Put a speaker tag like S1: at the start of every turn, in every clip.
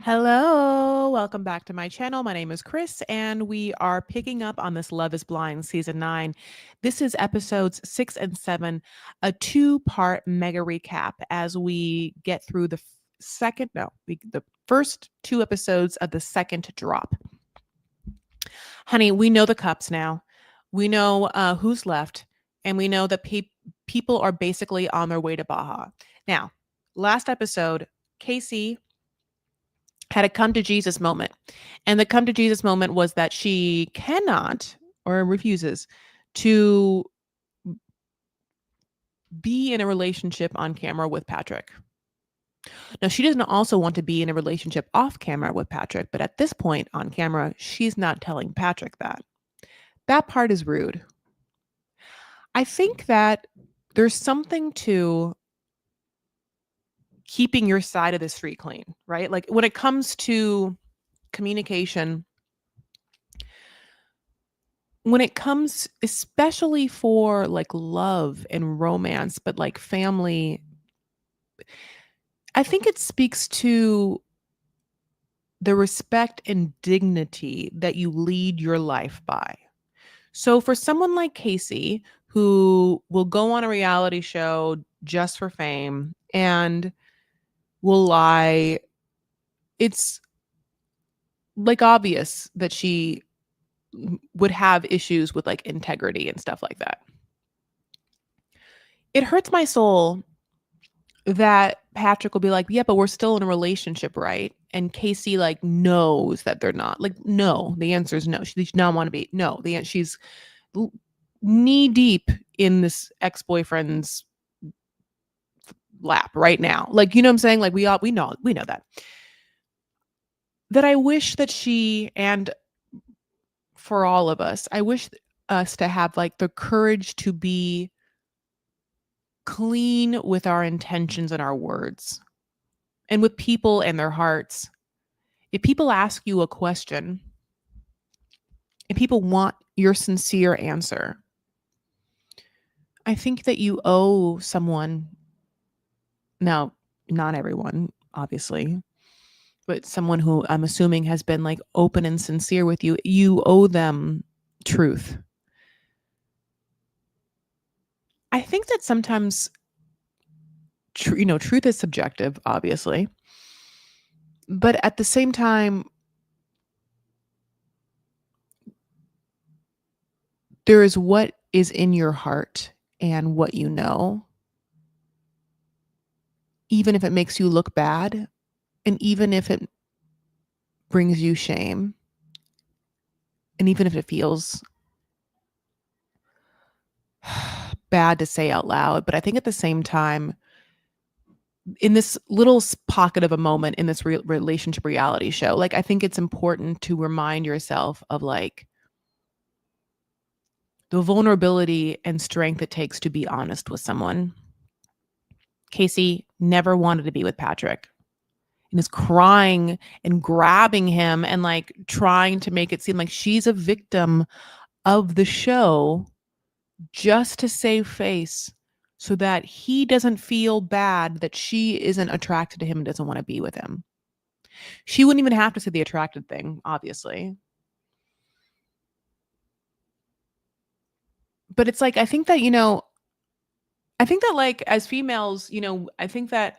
S1: Hello, welcome back to my channel. My name is Chris, and we are picking up on this Love is Blind season 9. This is episodes 6 and 7, a two-part mega recap as we get through the first two episodes of the second drop. Honey, we know the cups now. We know who's left, and we know that people are basically on their way to Baja. Now, last episode, Casey had a come to Jesus moment. And the come to Jesus moment was that she cannot or refuses to be in a relationship on camera with Patrick. Now, she doesn't also want to be in a relationship off camera with Patrick, but at this point on camera, she's not telling Patrick that. That part is rude. I think that there's something to keeping your side of the street clean, right? Like when it comes to communication, when it comes especially for like love and romance, but like family, I think it speaks to the respect and dignity that you lead your life by. So for someone like Casey, who will go on a reality show just for fame and will lie, it's like obvious that she would have issues with like integrity and stuff like that. It hurts my soul that Patrick will be like, "Yeah, but we're still in a relationship, right?" And Casey like knows that they're not. Like, no, the answer is no. She does not want to be. No, she's knee deep in this ex-boyfriend's lap right now. Like, you know what I'm saying? Like we know that. That I wish that she, and for all of us, I wish us to have like the courage to be clean with our intentions and our words and with people and their hearts. If people ask you a question, if people want your sincere answer, I think that you owe someone, now, not everyone, obviously, but someone who I'm assuming has been like open and sincere with you, you owe them truth. I think that sometimes, truth is subjective, obviously. But at the same time, there is what is in your heart and what you know, even if it makes you look bad and even if it brings you shame and even if it feels bad to say out loud. But I think at the same time, in this little pocket of a moment in this relationship reality show, like I think it's important to remind yourself of like the vulnerability and strength it takes to be honest with someone. Casey never wanted to be with Patrick and is crying and grabbing him and like trying to make it seem like she's a victim of the show just to save face so that he doesn't feel bad that she isn't attracted to him and doesn't want to be with him. She wouldn't even have to say the attracted thing, obviously. But it's like, I think that, like as females, I think that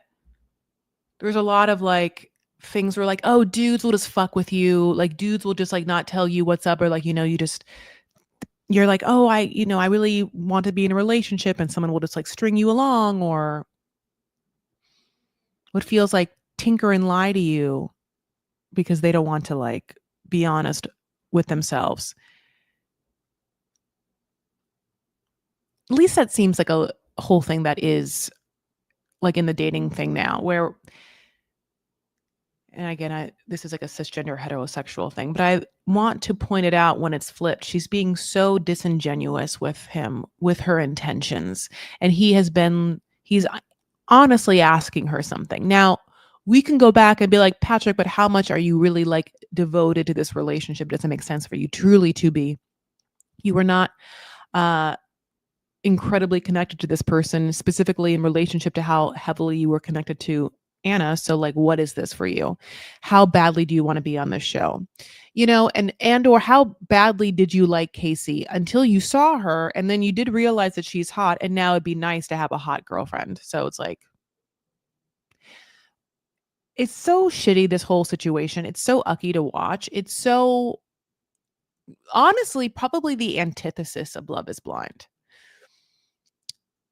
S1: there's a lot of like things where like, oh, dudes will just fuck with you. Like dudes will just like not tell you what's up or like, you're like, oh, I really want to be in a relationship and someone will just like string you along or what feels like tinker and lie to you because they don't want to like be honest with themselves. At least that seems like a whole thing that is like in the dating thing now where, and again, this is like a cisgender heterosexual thing, but I want to point it out when it's flipped. She's being so disingenuous with him, with her intentions. And he's honestly asking her something. Now, we can go back and be like, Patrick, but how much are you really like devoted to this relationship? Does it make sense for you truly to be? You were not incredibly connected to this person, specifically in relationship to how heavily you were connected to Anna, so like what is this for you? How badly do you want to be on this show? You know, and or how badly did you like Casey until you saw her and then you did realize that she's hot and now it'd be nice to have a hot girlfriend. So it's like it's so shitty, this whole situation. It's so ucky to watch. It's so honestly probably the antithesis of Love is Blind.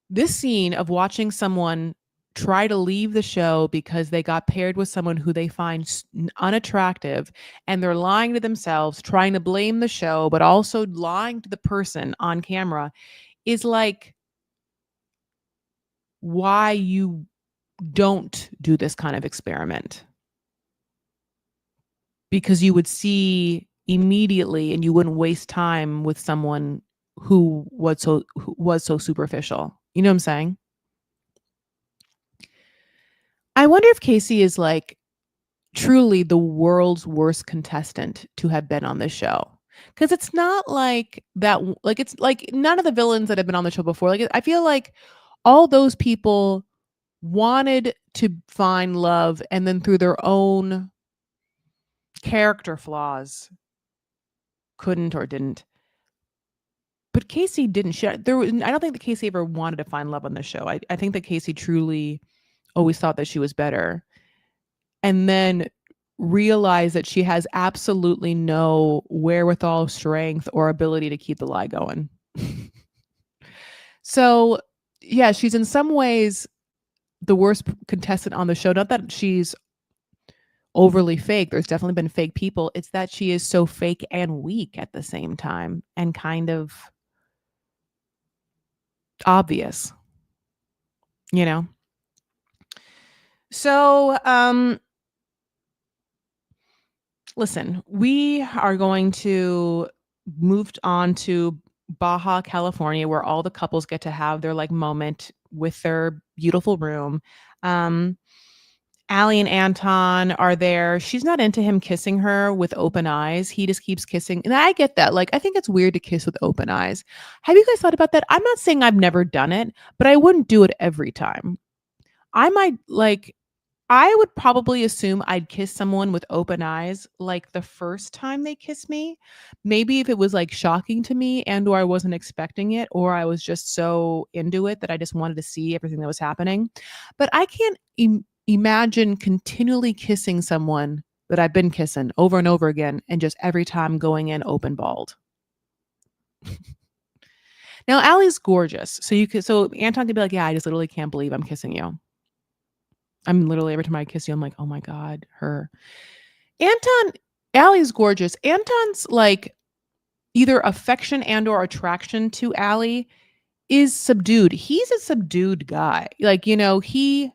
S1: This scene of watching someone try to leave the show because they got paired with someone who they find unattractive and they're lying to themselves, trying to blame the show, but also lying to the person on camera is like why you don't do this kind of experiment. Because you would see immediately and you wouldn't waste time with someone who was so superficial. You know what I'm saying? I wonder if Casey is like truly the world's worst contestant to have been on this show. Cuz it's not like that like it's like none of the villains that have been on the show before. Like I feel like all those people wanted to find love and then through their own character flaws couldn't or didn't. But Casey didn't share there was I don't think that Casey ever wanted to find love on the show. I think that Casey truly always thought that she was better. And then realized that she has absolutely no wherewithal, strength, or ability to keep the lie going. So, yeah, she's in some ways the worst contestant on the show. Not that she's overly fake. There's definitely been fake people. It's that she is so fake and weak at the same time and kind of obvious, you know? So, listen, we are going to move on to Baja California, where all the couples get to have their like moment with their beautiful room. Um, Allie and Anton are there. She's not into him kissing her with open eyes. He just keeps kissing. And I get that. Like, I think it's weird to kiss with open eyes. Have you guys thought about that? I'm not saying I've never done it, but I wouldn't do it every time. I might like I would probably assume I'd kiss someone with open eyes like the first time they kiss me. Maybe if it was like shocking to me and or I wasn't expecting it or I was just so into it that I just wanted to see everything that was happening. But I can't imagine continually kissing someone that I've been kissing over and over again and just every time going in open balled. Now Allie's gorgeous. So Anton could be like, yeah, I just literally can't believe I'm kissing you. I'm literally every time I kiss you, I'm like, oh my God, her. Allie's gorgeous. Anton's like either affection and or attraction to Allie is subdued. He's a subdued guy. Like, you know, he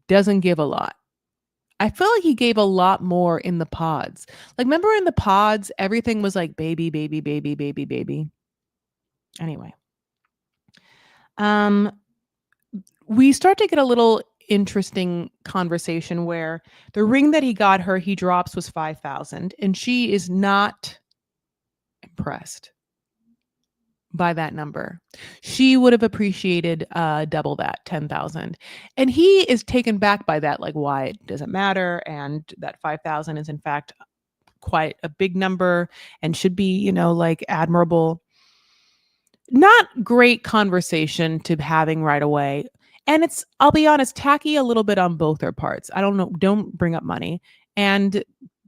S1: doesn't give a lot. I feel like he gave a lot more in the pods. Like, remember in the pods, everything was like baby, baby, baby, baby, baby. Anyway. We start to get a little interesting conversation where the ring that he got her, he drops was 5,000 and she is not impressed by that number. She would have appreciated double that, 10,000. And he is taken back by that, like why it doesn't matter and that 5,000 is in fact quite a big number and should be, you know, like admirable. Not great conversation to having right away. And it's, I'll be honest, tacky a little bit on both their parts. I don't know, don't bring up money and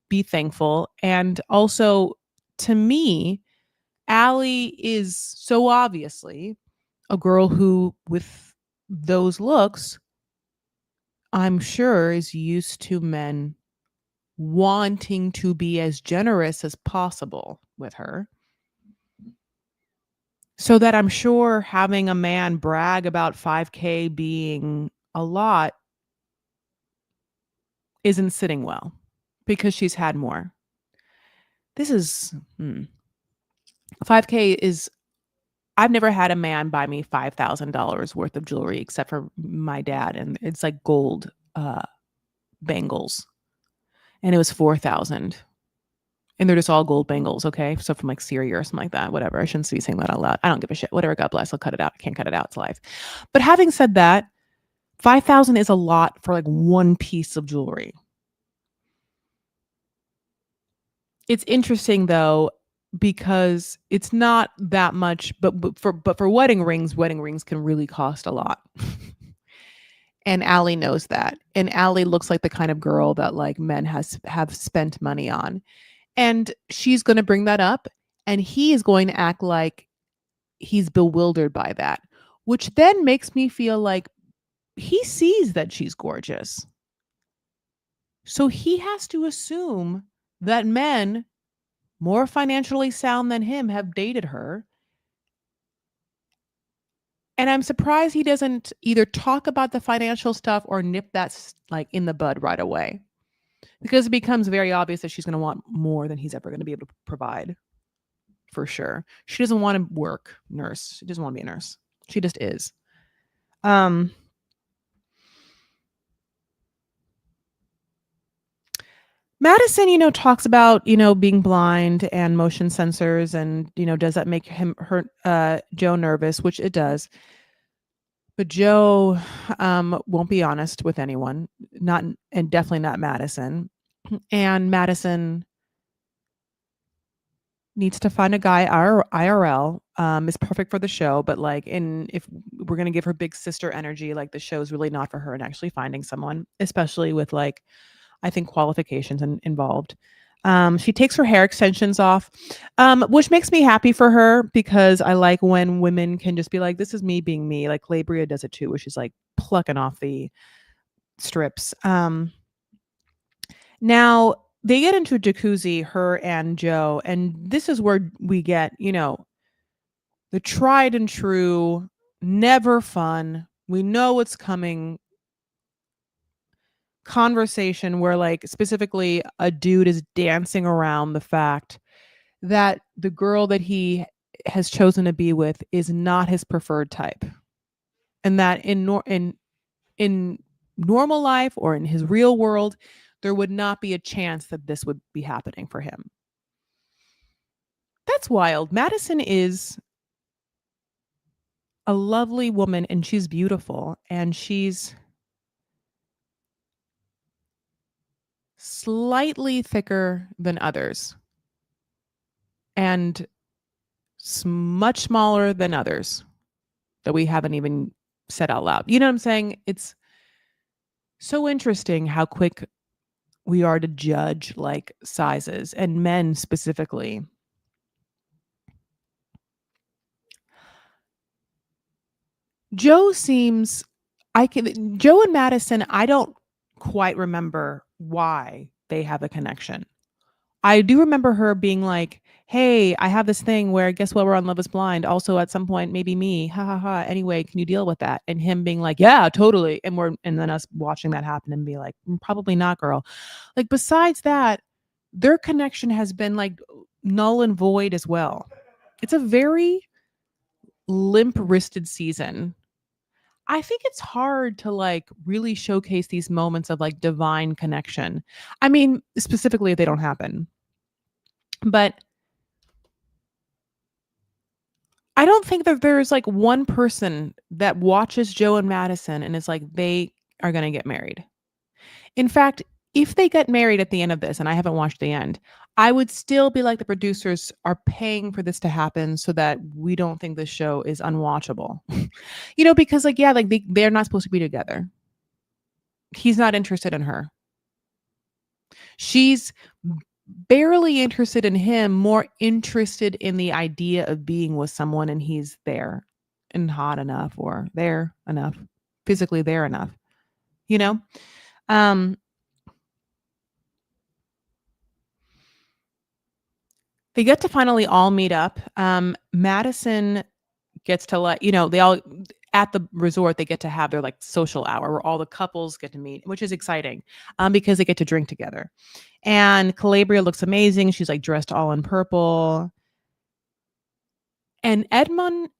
S1: be thankful. And also, to me, Allie is so obviously a girl who, with those looks, I'm sure is used to men wanting to be as generous as possible with her. So that I'm sure having a man brag about 5K being a lot isn't sitting well because she's had more. This is 5K is I've never had a man buy me $5,000 worth of jewelry except for my dad, and it's like gold bangles. And it was 4,000. And they're just all gold bangles, okay? So from like Syria or something like that, whatever. I shouldn't be saying that out loud. I don't give a shit. Whatever, God bless. I'll cut it out. I can't cut it out. It's life. But having said that, 5,000 is a lot for like one piece of jewelry. It's interesting though, because it's not that much, but for wedding rings can really cost a lot. And Allie knows that. And Allie looks like the kind of girl that like men have spent money on. And she's going to bring that up, and he is going to act like he's bewildered by that, which then makes me feel like he sees that she's gorgeous. So he has to assume that men more financially sound than him have dated her. And I'm surprised he doesn't either talk about the financial stuff or nip that like in the bud right away, because it becomes very obvious that she's going to want more than he's ever going to be able to provide, for sure. She doesn't want to work nurse. She doesn't want to be a nurse. She just is. Um Madison, talks about, being blind and motion sensors, and, does that make Joe nervous, which it does. But Joe won't be honest with anyone, not and definitely not Madison. And Madison needs to find a guy IRL, is perfect for the show, but like if we're gonna give her big sister energy, like the show's really not for her, and actually finding someone, especially with like I think qualifications involved. She takes her hair extensions off, which makes me happy for her, because I like when women can just be like, "This is me being me." Like Labria does it too, where she's like plucking off the strips. Now they get into a jacuzzi, her and Joe, and this is where we get, the tried and true, never fun. We know what's coming conversation where like specifically a dude is dancing around the fact that the girl that he has chosen to be with is not his preferred type, and that in normal life or in his real world there would not be a chance that this would be happening for him. That's wild. Madison is a lovely woman, and she's beautiful, and she's slightly thicker than others, and much smaller than others that we haven't even said out loud. You know what I'm saying? It's so interesting how quick we are to judge like sizes, and men specifically. Joe seems Joe and Madison, I don't quite remember why they have a connection. I do remember her being like, "Hey, I have this thing where guess what? We're on Love Is Blind. Also, at some point, maybe me. Ha ha ha. Anyway, can you deal with that?" And him being like, "Yeah, totally." And then us watching that happen and be like, Probably not, girl." Like besides that, their connection has been like null and void as well. It's a very limp-wristed season. I think it's hard to like really showcase these moments of like divine connection. I mean, specifically if they don't happen. But I don't think that there's like one person that watches Joe and Madison and is like, they are going to get married. In fact, if they get married at the end of this, and I haven't watched the end, I would still be like, the producers are paying for this to happen so that we don't think this show is unwatchable. Because like, yeah, like they're not supposed to be together. He's not interested in her. She's barely interested in him, more interested in the idea of being with someone, and he's there and hot enough, or there enough, physically there enough, you know? Um, they get to finally all meet up. Madison gets to they all at the resort, they get to have their like social hour where all the couples get to meet, which is exciting, because they get to drink together. And Calabria looks amazing. She's like dressed all in purple. And Edmund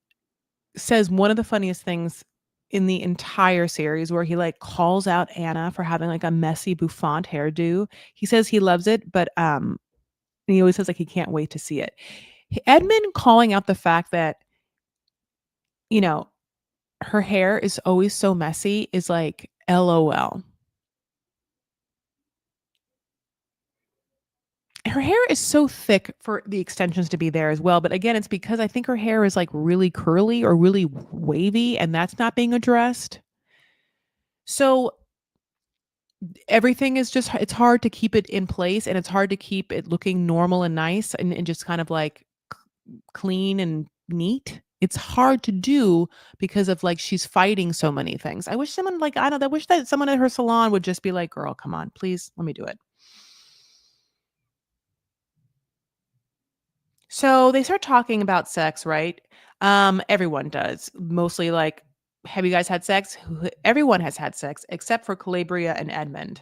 S1: says one of the funniest things in the entire series, where he like calls out Anna for having like a messy bouffant hairdo. He says he loves it, but he always says like he can't wait to see it. Edmund calling out the fact that, you know, her hair is always so messy is like LOL. Her hair is so thick for the extensions to be there as well, but again, it's because I think her hair is, like, really curly or really wavy, and that's not being addressed. So, everything is just it's hard to keep it in place, and it's hard to keep it looking normal and nice and just kind of, like, clean and neat. It's hard to do because of, like, she's fighting so many things. I wish someone, like, I wish that someone at her salon would just be like, "Girl, come on, please, let me do it." So they start talking about sex, right? Everyone does. Mostly like, have you guys had sex? Everyone has had sex except for Calabria and Edmund.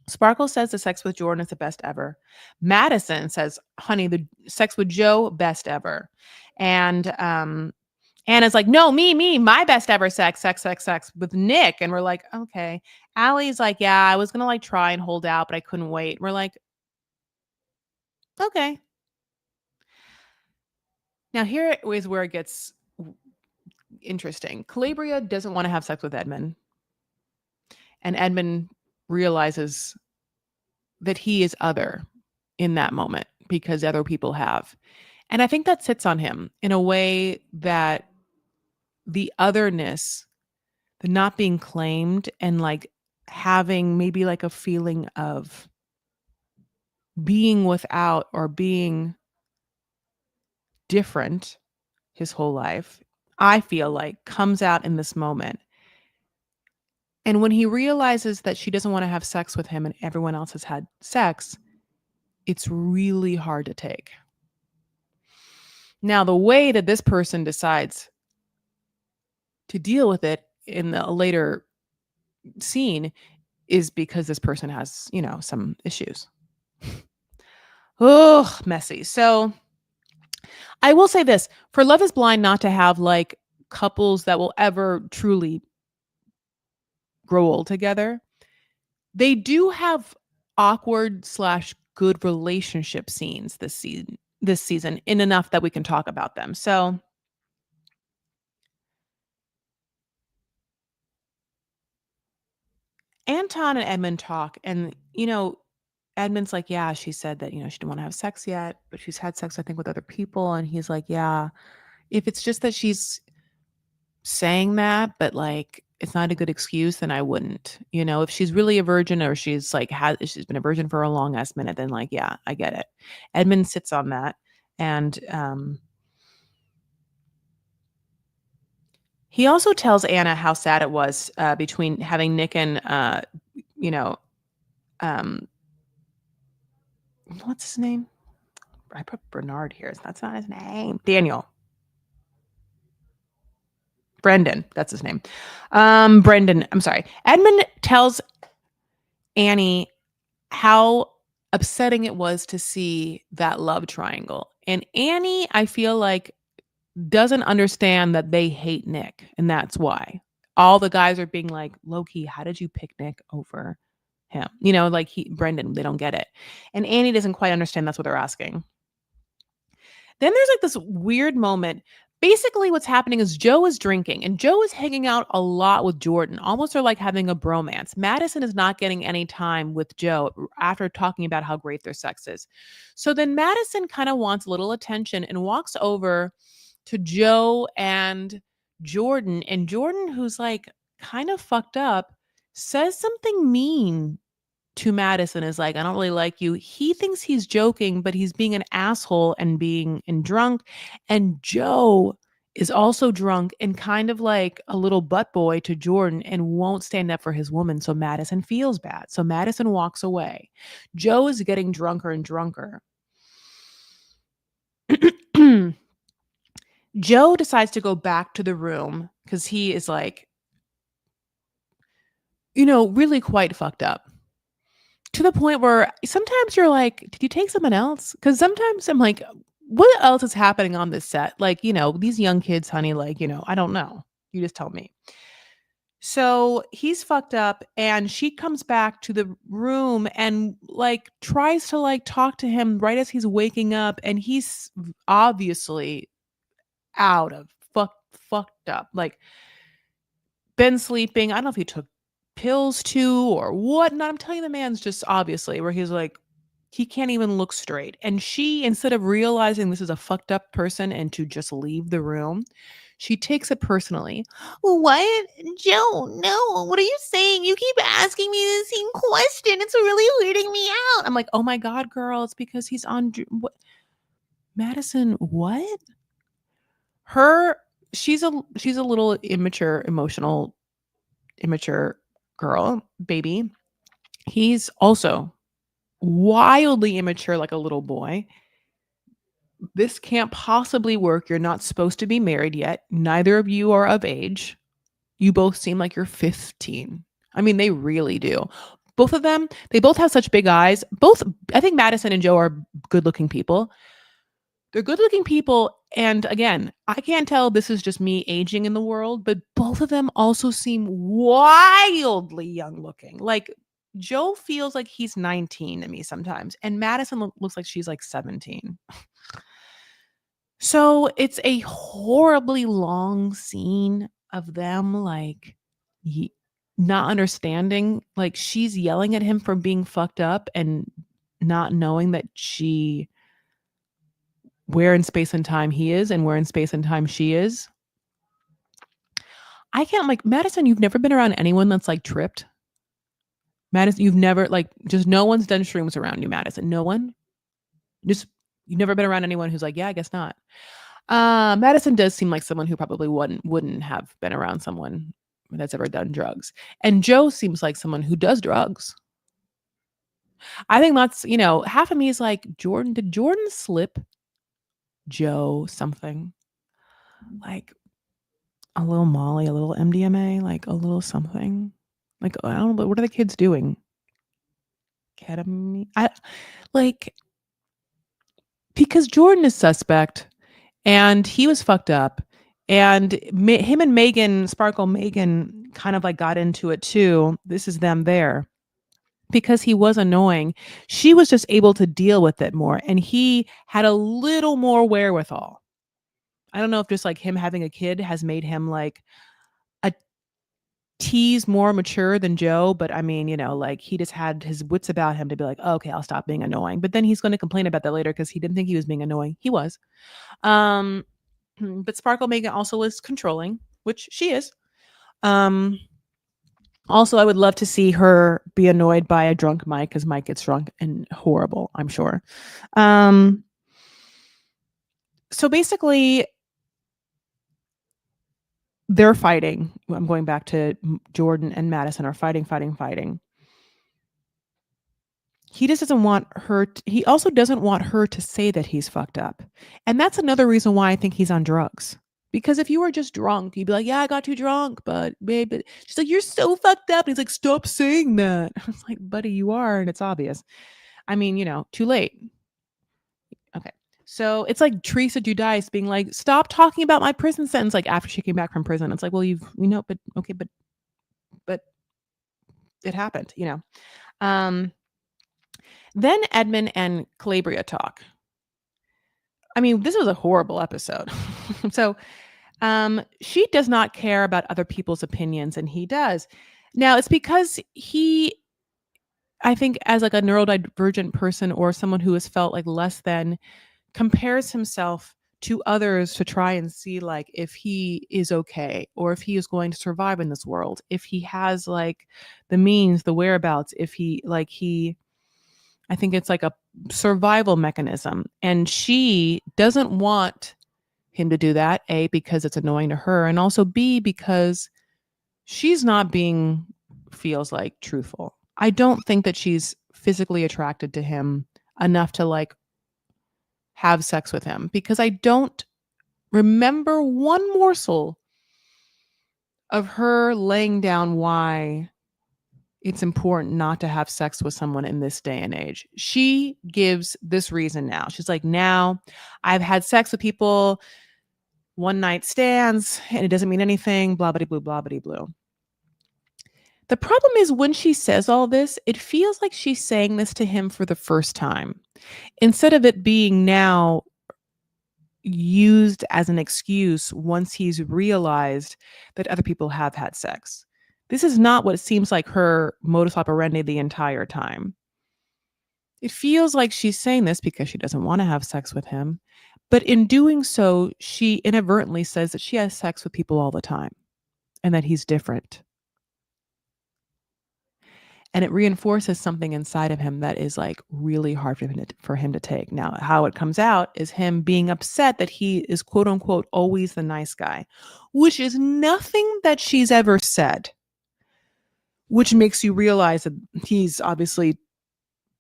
S1: Sparkle says the sex with Jordan is the best ever. Madison says, honey, the sex with Joe, best ever. And Anna's like, no, me, my best ever sex with Nick. And we're like, okay. Allie's like, yeah, I was gonna like try and hold out, but I couldn't wait. We're like, okay. Now here is where it gets interesting. Calabria doesn't want to have sex with Edmund, and Edmund realizes that he is other in that moment because other people have. And I think that sits on him in a way that the otherness, the not being claimed, and like having maybe like a feeling of being without or being different his whole life, I feel like comes out in this moment. And when he realizes that she doesn't want to have sex with him and everyone else has had sex, it's really hard to take. Now, the way that this person decides to deal with it in the later scene is because this person has, some issues. Oh, messy. So I will say this for Love is Blind not to have like couples that will ever truly grow old together, they do have awkward slash good relationship scenes this season in enough that we can talk about them. So Anton and Edmund talk, and Edmund's like, yeah, she said that she didn't want to have sex yet, but she's had sex, I think, with other people. And he's like, yeah, if it's just that she's saying that, but like it's not a good excuse, then I wouldn't. If she's really a virgin or she's been a virgin for a long ass minute, then like, yeah, I get it. Edmund sits on that. And he also tells Anna how sad it was between having Nick and you know, um what's his name? I put Bernard here. That's not his name. Daniel. Brendan. That's his name. Brendan. I'm sorry. Edmund tells Annie how upsetting it was to see that love triangle. And Annie, I feel like, doesn't understand that they hate Nick. And that's why. All the guys are being like, Loki, how did you pick Nick over him? Like Brendan, they don't get it. And Annie doesn't quite understand that's what they're asking. Then there's like this weird moment. Basically, what's happening is Joe is drinking and Joe is hanging out a lot with Jordan. Almost are like having a bromance. Madison is not getting any time with Joe after talking about how great their sex is. So then Madison kind of wants a little attention and walks over to Joe and Jordan. And Jordan, who's like kind of fucked up, says something mean to Madison, is like, I don't really like you. He thinks he's joking, but he's being an asshole and being and drunk. And Joe is also drunk and kind of like a little butt boy to Jordan and won't stand up for his woman. So Madison feels bad. So Madison walks away. Joe is getting drunker and drunker. Joe decides to go back to the room because he is like, really quite fucked up. To the point where sometimes you're like, did you take someone else? Because sometimes I'm like, what else is happening on this set? Like, these young kids, honey, like, I don't know. You just tell me. So he's fucked up and she comes back to the room and like tries to like talk to him right as he's waking up. And he's obviously out of fucked up. Like been sleeping. I don't know if he took pills too or whatnot. I'm telling you, the man's just obviously where he's like, he can't even look straight. And she, instead of realizing this is a fucked up person and to just leave the room, she takes it personally. What? Joe, no. What are you saying? You keep asking me the same question. It's really weirding me out. I'm like, oh my God, girl, it's because he's on. What? Madison, what? Her, she's a little immature, immature girl, baby. He's also wildly immature, like a little boy. This can't possibly work. You're not supposed to be married yet. Neither of you are of age. You both seem like you're 15. I mean, they really do. Both of them, they both have such big eyes. Both, I think Madison and Joe are good looking people. They're good looking people. And again, I can't tell this is just me aging in the world, but both of them also seem wildly young looking. Like Joe feels like he's 19 to me sometimes, and Madison looks like she's like 17. So it's a horribly long scene of them like not understanding. Like she's yelling at him for being fucked up and not knowing that where in space and time he is and where in space and time she is. I can't, like, Madison, you've never been around anyone that's like tripped. Madison, you've never, like, just no one's done shrooms around you, Madison. No one. Just you've never been around anyone who's like, yeah, I guess not. Madison does seem like someone who probably wouldn't have been around someone that's ever done drugs. And Joe seems like someone who does drugs. I think that's, half of me is like, Jordan, did Jordan slip Joe something? Like a little Molly, a little MDMA, like a little something. Like, I don't know, what are the kids doing? Ketamine? Because Jordan is suspect and he was fucked up. And him and Megan, Sparkle Megan, kind of like got into it too. This is them there. Because he was annoying, she was just able to deal with it more. And he had a little more wherewithal. I don't know if just like him having a kid has made him like a tease more mature than Joe, but I mean, like he just had his wits about him to be like, oh, okay, I'll stop being annoying. But then he's going to complain about that later because he didn't think he was being annoying. He was. But Sparkle Megan also is controlling, which she is. Also, I would love to see her be annoyed by a drunk Mike because Mike gets drunk and horrible, I'm sure. So basically, they're fighting. I'm going back to Jordan and Madison are fighting. He just doesn't want her. He also doesn't want her to say that he's fucked up. And that's another reason why I think he's on drugs. Because if you were just drunk, you'd be like, yeah, I got too drunk, but babe, but she's like, you're so fucked up. And he's like, stop saying that. I was like, buddy, you are, and it's obvious. I mean, too late. Okay. So it's like Teresa Giudice being like, stop talking about my prison sentence, like after she came back from prison. It's like, well, but okay, but it happened, Then Edmund and Calabria talk. I mean, this was a horrible episode. So she does not care about other people's opinions, and he does. Now, it's because I think as like a neurodivergent person or someone who has felt like less than, compares himself to others to try and see like if he is okay or if he is going to survive in this world, if he has like the means, the whereabouts, if I think it's like a survival mechanism. And she doesn't want him to do that, A, because it's annoying to her, and also B, because she's not being, feels like, truthful. I don't think that she's physically attracted to him enough to like have sex with him, because I don't remember one morsel of her laying down why it's important not to have sex with someone in this day and age. She gives this reason now. She's like, now I've had sex with people, one night stands, and it doesn't mean anything, blah, blah, blah, blah, blah, blah. The problem is when she says all this, it feels like she's saying this to him for the first time. Instead of it being now used as an excuse once he's realized that other people have had sex. This is not what seems like her modus operandi the entire time. It feels like she's saying this because she doesn't want to have sex with him. But in doing so, she inadvertently says that she has sex with people all the time and that he's different. And it reinforces something inside of him that is like really hard for him to take. Now, how it comes out is him being upset that he is quote unquote always the nice guy, which is nothing that she's ever said, which makes you realize that he's obviously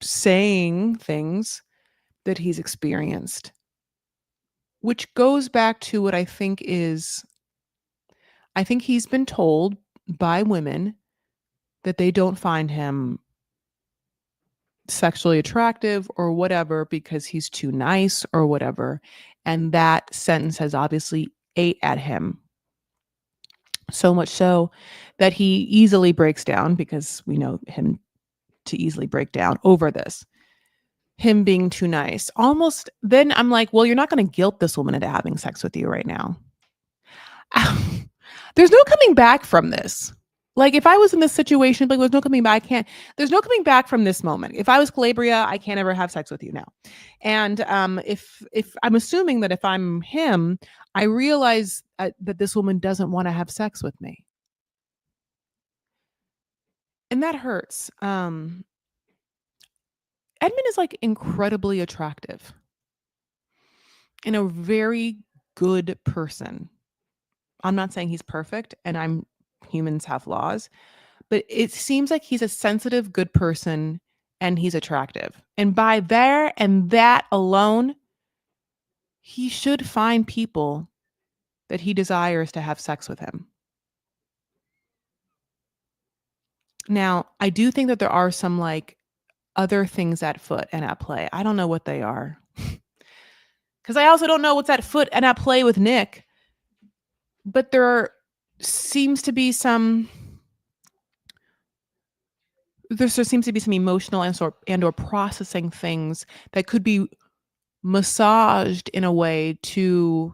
S1: saying things that he's experienced, which goes back to what I think he's been told by women that they don't find him sexually attractive or whatever because he's too nice or whatever. And that sentence has obviously ate at him. So much so that he easily breaks down, because we know him to easily break down over this. Him being too nice. Almost then I'm like, well, you're not going to guilt this woman into having sex with you right now. There's no coming back from this. Like, if I was in this situation, like, there's no coming back. There's no coming back from this moment. If I was Calabria, I can't ever have sex with you now. And if I'm assuming that if I'm him, I realize that this woman doesn't want to have sex with me. And that hurts. Edmund is like incredibly attractive and a very good person. I'm not saying he's perfect, and humans have flaws, but it seems like he's a sensitive, good person and he's attractive. And by there and that alone, he should find people that he desires to have sex with him. Now, I do think that there are some like other things at foot and at play. I don't know what they are. Because I also don't know what's at foot and at play with Nick. But seems to be some emotional and or processing things that could be massaged in a way to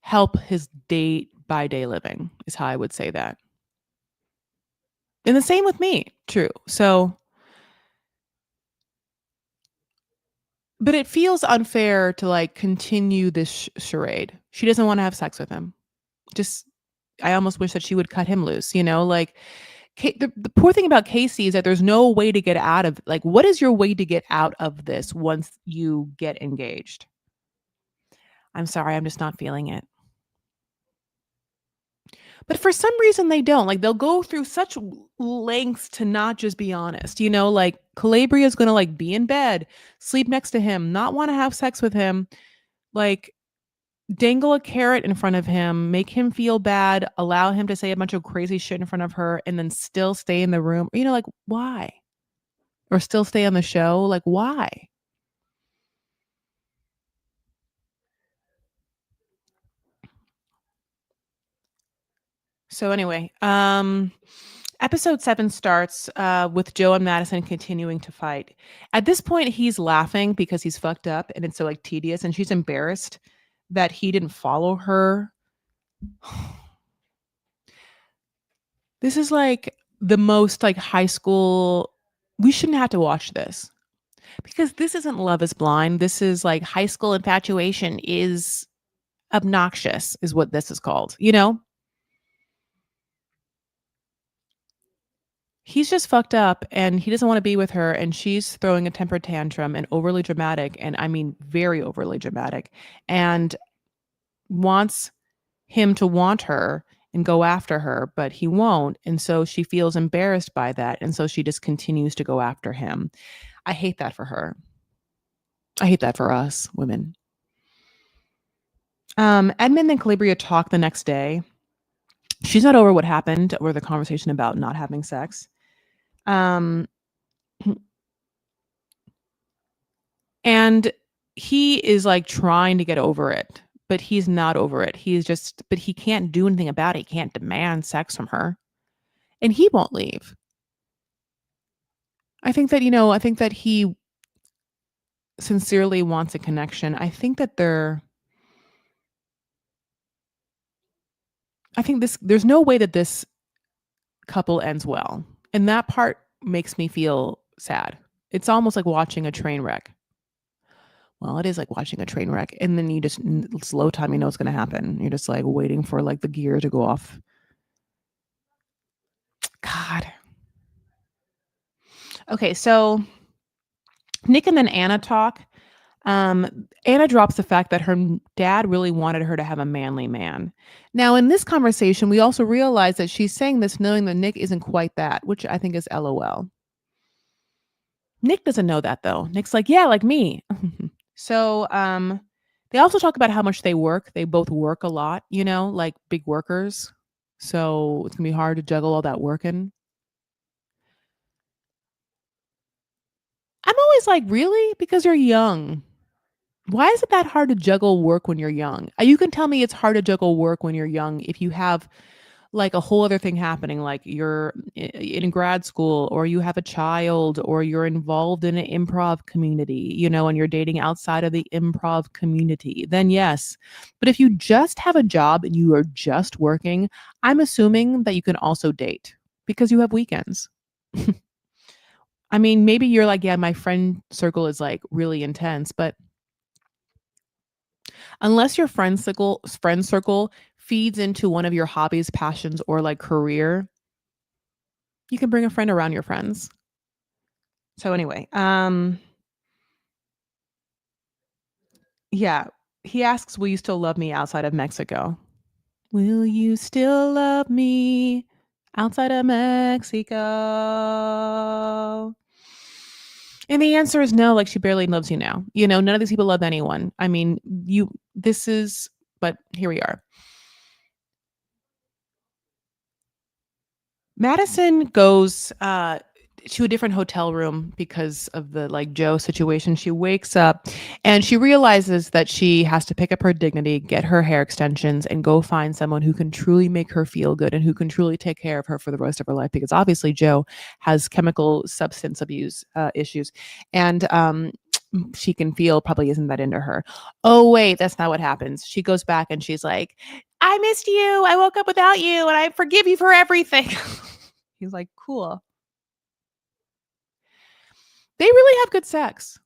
S1: help his day by day living, is how I would say that. And the same with me, true. So, but it feels unfair to like continue this charade. She doesn't want to have sex with him. I almost wish that she would cut him loose, like the poor thing about Casey is that there's no way to get out of, like, what is your way to get out of this once you get engaged? I'm sorry, I'm just not feeling it. But for some reason they don't. Like, they'll go through such lengths to not just be honest, like Calabria is going to like be in bed, sleep next to him, not want to have sex with him, like dangle a carrot in front of him, make him feel bad, allow him to say a bunch of crazy shit in front of her, and then still stay in the room. Like, why? Or still stay on the show? Like, why? So anyway, episode 7 starts with Joe and Madison continuing to fight. At this point, he's laughing because he's fucked up and it's so like tedious, and she's embarrassed that he didn't follow her. This is like the most like high school. We shouldn't have to watch this because this isn't Love is Blind. This is like high school infatuation is obnoxious, is what this is called, He's just fucked up and he doesn't want to be with her, and she's throwing a temper tantrum and overly dramatic, and I mean very overly dramatic, and wants him to want her and go after her, but he won't, and so she feels embarrassed by that, and so she just continues to go after him. I hate that for her. I hate that for us women. Edmund and Calabria talk the next day. She's not over what happened or the conversation about not having sex. And he is like trying to get over it, but he's not over it. But he can't do anything about it. He can't demand sex from her, and he won't leave. I think that he sincerely wants a connection, I think that I think there's no way that this couple ends well. And that part makes me feel sad. It's almost like watching a train wreck. Well, it is like watching a train wreck, and then you just slow time, you know what's gonna happen. You're just like waiting for like the gear to go off. God. Okay, so Nick and then Anna talk. Anna drops the fact that her dad really wanted her to have a manly man. Now, in this conversation, we also realize that she's saying this knowing that Nick isn't quite that, which I think is LOL. Nick doesn't know that though. Nick's like, yeah, like me. So, they also talk about how much they work. They both work a lot, you know, like big workers. So it's gonna be hard to juggle all that working. I'm always like, really? Because you're young. Why is it that hard to juggle work when you're young? You can tell me it's hard to juggle work when you're young if you have like a whole other thing happening, like you're in grad school or you have a child or you're involved in an improv community, you know, and you're dating outside of the improv community, then yes. But if you just have a job and you are just working, I'm assuming that you can also date because you have weekends. I mean, maybe you're like, yeah, my friend circle is like really intense, but unless your friend circle feeds into one of your hobbies, passions, or like career, you can bring a friend around your friends. So anyway, yeah, he asks, "Will you still love me outside of Mexico?" Will you still love me outside of Mexico? And the answer is no, like she barely loves you now. You know, none of these people love anyone. I mean, this is, but here we are. Madison goes, to a different hotel room because of the, like, Joe situation. She wakes up and she realizes that she has to pick up her dignity, get her hair extensions, and go find someone who can truly make her feel good and who can truly take care of her for the rest of her life because obviously Joe has chemical substance abuse, issues, and, she can feel probably isn't that into her. Oh, wait, that's not what happens. She goes back and she's like, "I missed you. I woke up without you, and I forgive you for everything." He's like, "Cool." They really have good sex.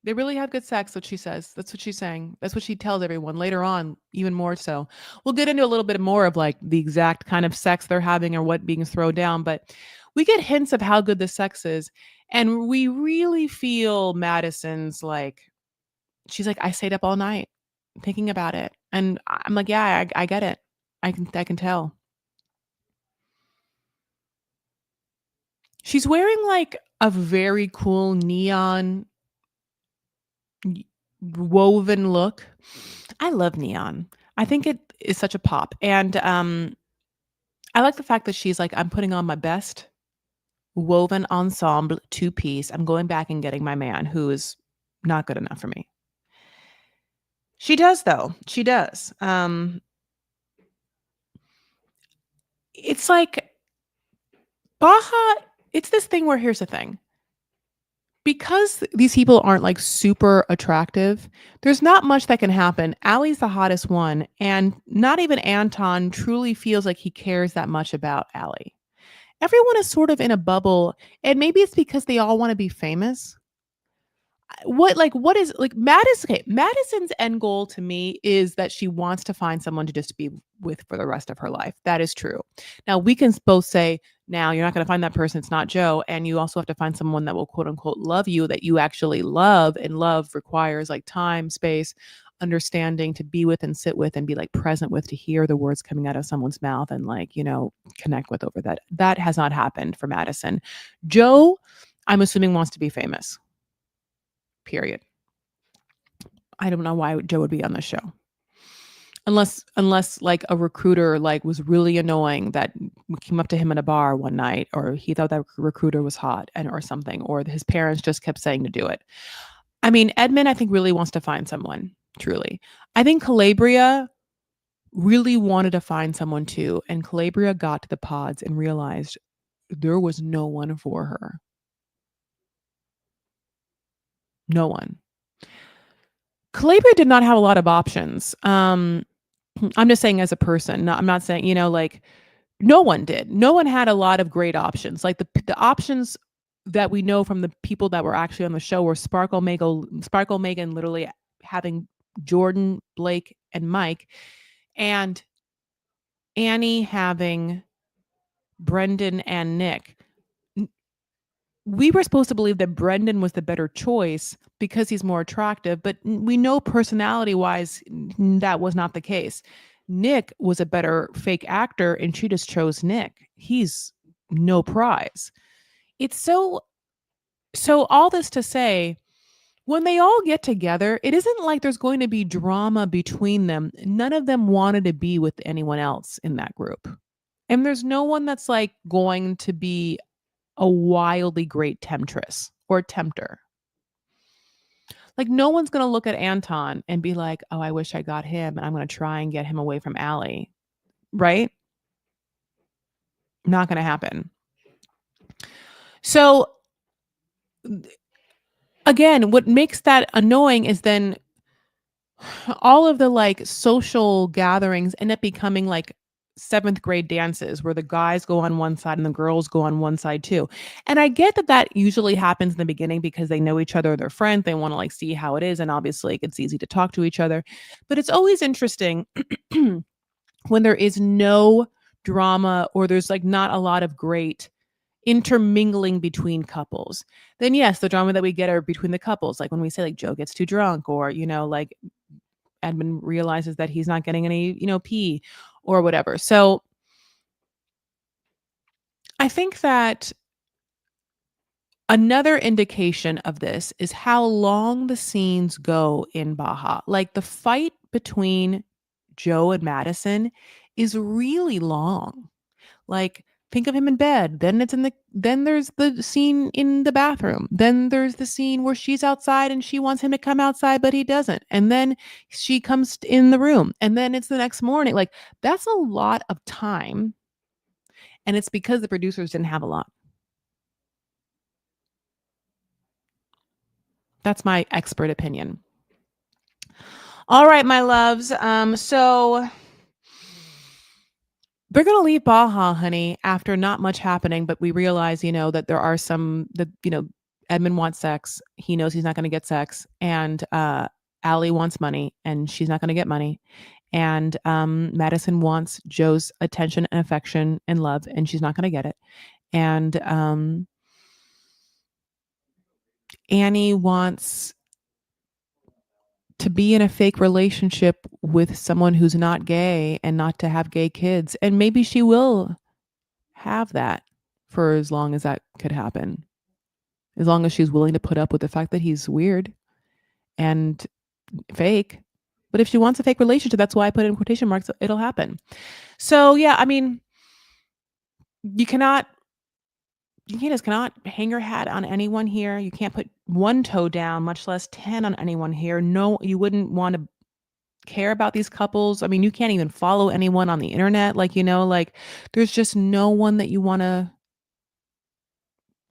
S1: They really have good sex, what she says. That's what she's saying. That's what she tells everyone later on, even more so. We'll get into a little bit more of like the exact kind of sex they're having or what being thrown down, but we get hints of how good the sex is. And we really feel Madison's like, she's like, I stayed up all night thinking about it. And I'm like, yeah, I get it. I can tell. She's wearing like a very cool neon y woven look. I love neon. I think it is such a pop, and, I like the fact that she's like, "I'm putting on my best woven ensemble two-piece. I'm going back and getting my man who is not good enough for me." She does, though. She does. It's like Baja it's this thing where here's the thing. Because these people aren't, like, super attractive, there's not much that can happen. Allie's the hottest one, and not even Anton truly feels like he cares that much about Allie. Everyone is sort of in a bubble, and maybe it's because they all wanna be famous. What is like, Madison's end goal to me is that she wants to find someone to just be with for the rest of her life. That is true. Now we can both say, "Now you're not gonna find that person, it's not Joe," and you also have to find someone that will quote unquote "love you," that you actually love, and love requires, like, time, space, understanding to be with and sit with and be, like, present with to hear the words coming out of someone's mouth and, like, you know, connect with over that. That has not happened for Madison. Joe, I'm assuming, wants to be famous. Period. I don't know why Joe would be on the show. Unless like a recruiter like was really annoying that came up to him in a bar one night or he thought that recruiter was hot and or something or his parents just kept saying to do it. I mean, Edmund I think really wants to find someone, truly. I think Calabria really wanted to find someone too and Calabria got to the pods and realized there was no one for her. No one. Calabria did not have a lot of options. I'm just saying as a person. I'm not saying, like no one did. No one had a lot of great options. Like the options that we know from the people that were actually on the show were Sparkle Megan literally having Jordan, Blake, and Mike, and Annie having Brendan and Nick. We were supposed to believe that Brendan was the better choice because he's more attractive, but we know personality wise that was not the case. Nick was a better fake actor and she just chose Nick. He's no prize. It's so all this to say, when they all get together, it isn't like there's going to be drama between them. None of them wanted to be with anyone else in that group. And there's no one that's like going to be a wildly great temptress or tempter. Like no one's going to look at Anton and be like, "Oh, I wish I got him and I'm going to try and get him away from Allie." Right? Not going to happen. So again, what makes that annoying is then all of the like social gatherings end up becoming like seventh grade dances where the guys go on one side and the girls go on one side too. And I get that that usually happens in the beginning because they know each other, they're friends, they want to like see how it is. And obviously it's easy to talk to each other. But it's always interesting when there is no drama or there's like not a lot of great intermingling between couples. Then yes, the drama that we get are between the couples. Like when we say like Joe gets too drunk or, like Edmund realizes that he's not getting any, pee or whatever. So I think that another indication of this is how long the scenes go in Baja. Like the fight between Joe and Madison is really long. Like think of him in bed, then there's the scene in the bathroom. Then there's the scene where she's outside and she wants him to come outside but he doesn't. And then she comes in the room and then it's the next morning. Like that's a lot of time. And it's because the producers didn't have a lot. That's my expert opinion. All right, my loves. So we're gonna leave Baja, honey, after not much happening, but we realize, that there are Edmund wants sex. He knows he's not gonna get sex, and Allie wants money, and she's not gonna get money. And Madison wants Joe's attention and affection and love, and she's not gonna get it. And Annie wants to be in a fake relationship with someone who's not gay and not to have gay kids. And maybe she will have that for as long as that could happen. As long as she's willing to put up with the fact that he's weird and fake. But if she wants a fake relationship, that's why I put it in quotation marks, it'll happen. So yeah, I mean, you just cannot hang your hat on anyone here. You can't put one toe down, much less 10 on anyone here. No, you wouldn't want to care about these couples. I mean, you can't even follow anyone on the internet. Like, there's just no one that you want to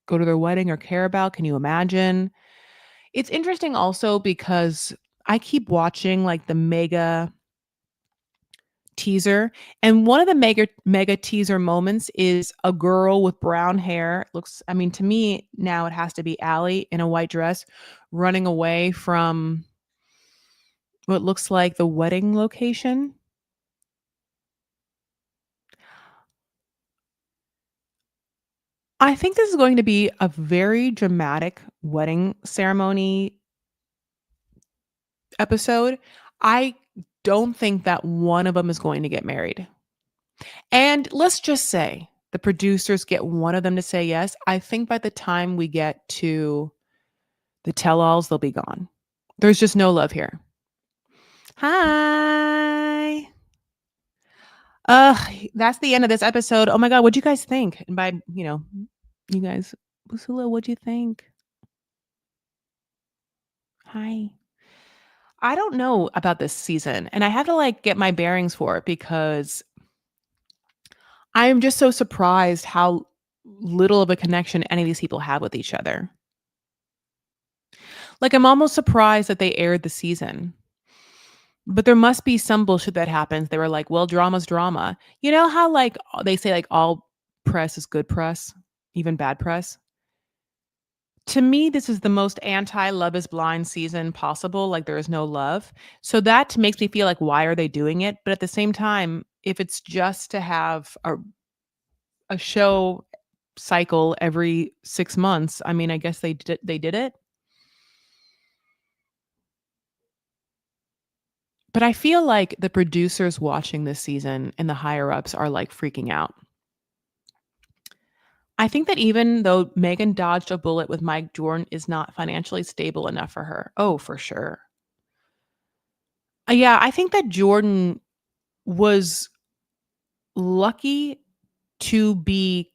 S1: go to their wedding or care about. Can you imagine? It's interesting also because I keep watching like the mega teaser, and one of the mega teaser moments is a girl with brown hair. I mean, to me now it has to be Allie in a white dress running away from what looks like the wedding location. I think this is going to be a very dramatic wedding ceremony episode. I don't think that one of them is going to get married. And let's just say the producers get one of them to say yes. I think by the time we get to the tell-alls, they'll be gone. There's just no love here. Hi. That's the end of this episode. Oh my God, what'd you guys think? And by, you guys, Busula, what'd you think? Hi. I don't know about this season, and I have to like get my bearings for it because I'm just so surprised how little of a connection any of these people have with each other. Like, I'm almost surprised that they aired the season. But there must be some bullshit that happens. They were like, "Well, drama's drama." You know how, like, they say, like, all press is good press, even bad press? To me, this is the most anti-Love is Blind season possible, like, there is no love. So that makes me feel like, why are they doing it? But at the same time, if it's just to have a show cycle every 6 months, I mean, I guess they did it. But I feel like the producers watching this season and the higher ups are, like, freaking out. I think that even though Megan dodged a bullet with Mike, Jordan is not financially stable enough for her. Oh, for sure. Yeah, I think that Jordan was lucky to be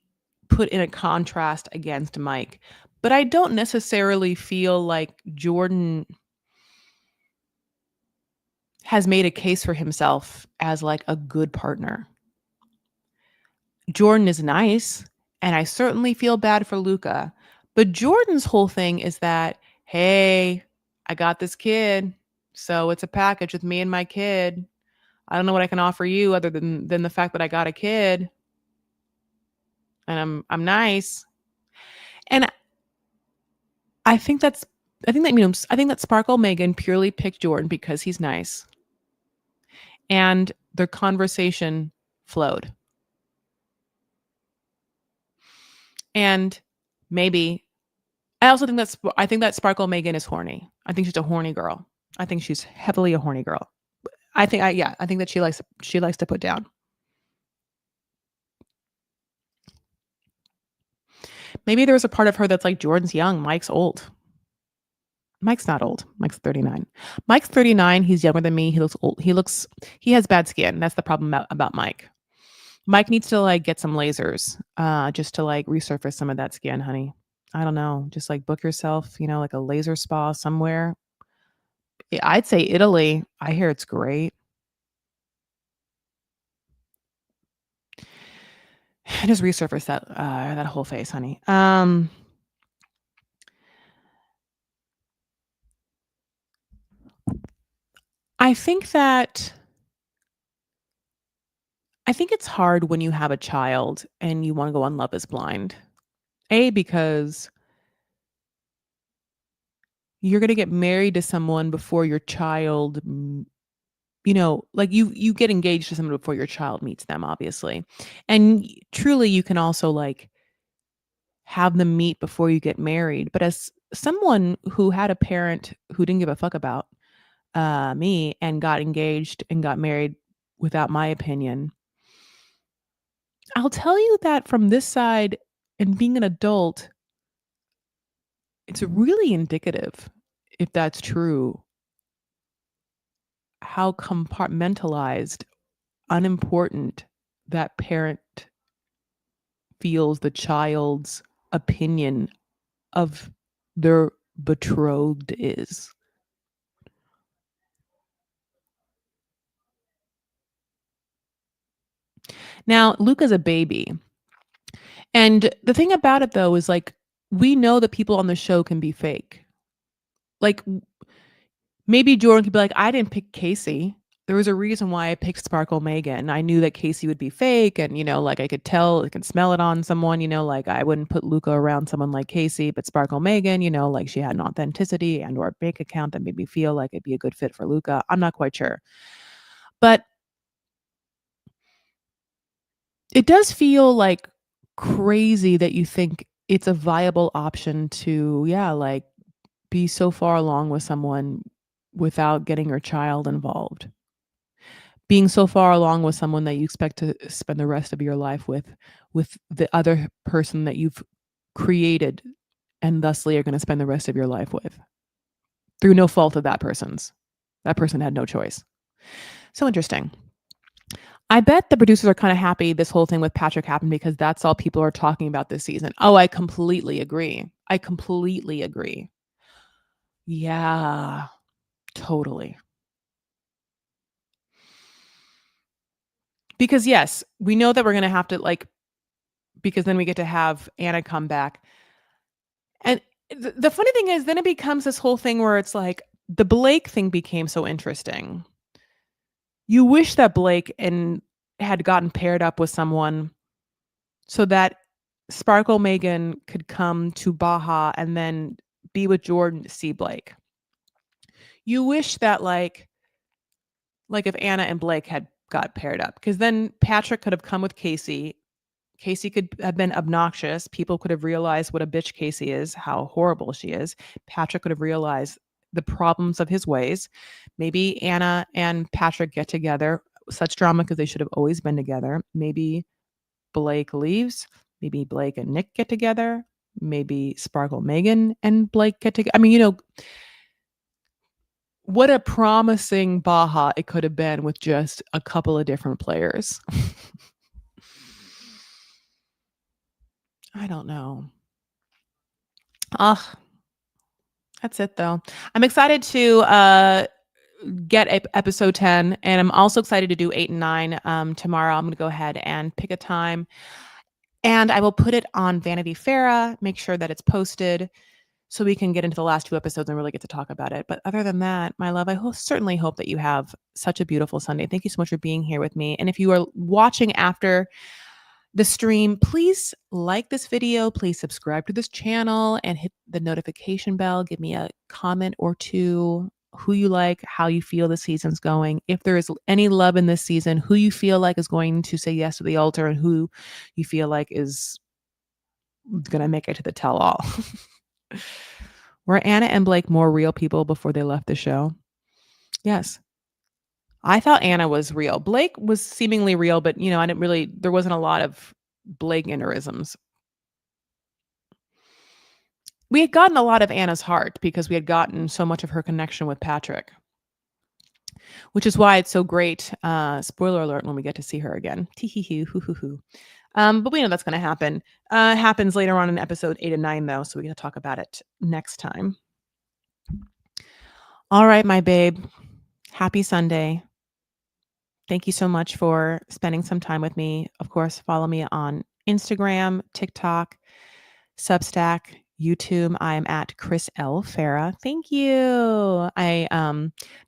S1: put in a contrast against Mike, but I don't necessarily feel like Jordan has made a case for himself as, like, a good partner. Jordan is nice, and I certainly feel bad for Luca, but Jordan's whole thing is that, "Hey, I got this kid, so it's a package with me and my kid. I don't know what I can offer you other than the fact that I got a kid, and I'm nice." And I think that's I think that, I think that Sparkle Megan purely picked Jordan because he's nice, and their conversation flowed. And maybe I think that Sparkle Megan is horny. I think she's a horny girl. I think she's heavily a horny girl. I think that she likes to put down. Maybe there's a part of her that's like, Jordan's young, Mike's old. Mike's not old. Mike's 39. Mike's 39, he's younger than me. He looks old. He has bad skin. That's the problem about Mike. Mike needs to, like, get some lasers, just to, like, resurface some of that skin, honey. I don't know. Just, like, book yourself, like, a laser spa somewhere. I'd say Italy. I hear it's great. Just resurface that whole face, honey. I think that I think it's hard when you have a child and you wanna go on Love Is Blind. A, because you're gonna get married to someone before your child, like, you get engaged to someone before your child meets them, obviously. And truly, you can also, like, have them meet before you get married. But as someone who had a parent who didn't give a fuck about, me and got engaged and got married without my opinion, I'll tell you that from this side and being an adult, it's really indicative, if that's true, how compartmentalized, unimportant that parent feels the child's opinion of their betrothed is. Now, Luca's a baby, and the thing about it, though, is, like, we know that people on the show can be fake. Like, maybe Jordan could be like, "I didn't pick Casey. There was a reason why I picked Sparkle Megan. I knew that Casey would be fake, and, like, I could tell, I could smell it on someone, like, I wouldn't put Luca around someone like Casey, but Sparkle Megan, like, she had an authenticity and or a bank account that made me feel like it'd be a good fit for Luca." I'm not quite sure. But it does feel, like, crazy that you think it's a viable option to, yeah, like, be so far along with someone without getting your child involved. Being so far along with someone that you expect to spend the rest of your life with the other person that you've created and thusly are gonna spend the rest of your life with, through no fault of that person's. That person had no choice. So interesting. I bet the producers are kinda happy this whole thing with Patrick happened because that's all people are talking about this season. Oh, I completely agree. I completely agree. Yeah, totally. Because, yes, we know that we're gonna have to, like, because then we get to have Anna come back. And The funny thing is then it becomes this whole thing where it's like the Blake thing became so interesting. You wish that Blake and had gotten paired up with someone so that Sparkle Megan could come to Baja and then be with Jordan to see Blake. You wish that like if Anna and Blake had got paired up, because then Patrick could have come with Casey. Casey could have been obnoxious. People could have realized what a bitch Casey is, how horrible she is. Patrick could have realized the problems of his ways. Maybe Anna and Patrick get together. Such drama because they should have always been together. Maybe Blake leaves. Maybe Blake and Nick get together. Maybe Sparkle Megan and Blake get together. I mean, what a promising Baja it could have been with just a couple of different players. I don't know. Ugh, that's it though. I'm excited to get episode 10, and I'm also excited to do 8 and 9 tomorrow. I'm going to go ahead and pick a time, and I will put it on Vanity Fair, make sure that it's posted so we can get into the last 2 episodes and really get to talk about it. But other than that, my love, I certainly hope that you have such a beautiful Sunday. Thank you so much for being here with me. And if you are watching after the stream, please like this video, please subscribe to this channel and hit the notification bell. Give me a comment or two, who you like, how you feel the season's going. If there is any love in this season, who you feel like is going to say yes to the altar and who you feel like is going to make it to the tell-all. Were Anna and Blake more real people before they left the show? Yes. I thought Anna was real. Blake was seemingly real, but there wasn't a lot of Blake mannerisms. We had gotten a lot of Anna's heart because we had gotten so much of her connection with Patrick, which is why it's so great. Spoiler alert when we get to see her again. But we know that's going to happen. Happens later on in episode 8 and 9, though, so we get to talk about it next time. All right, my babe. Happy Sunday. Thank you so much for spending some time with me. Of course, follow me on Instagram, TikTok, Substack, YouTube. I am at Chris L. Farah. Thank you. I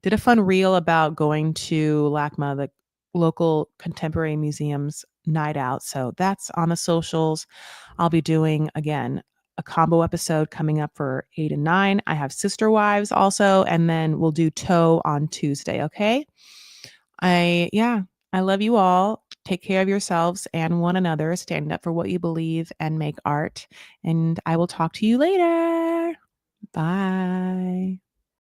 S1: did a fun reel about going to LACMA, the local contemporary museums night out. So that's on the socials. I'll be doing, again, a combo episode coming up for 8 and 9. I have Sister Wives also, and then we'll do Toe on Tuesday, okay? I love you all. Take care of yourselves and one another. Stand up for what you believe and make art. And I will talk to you later. Bye.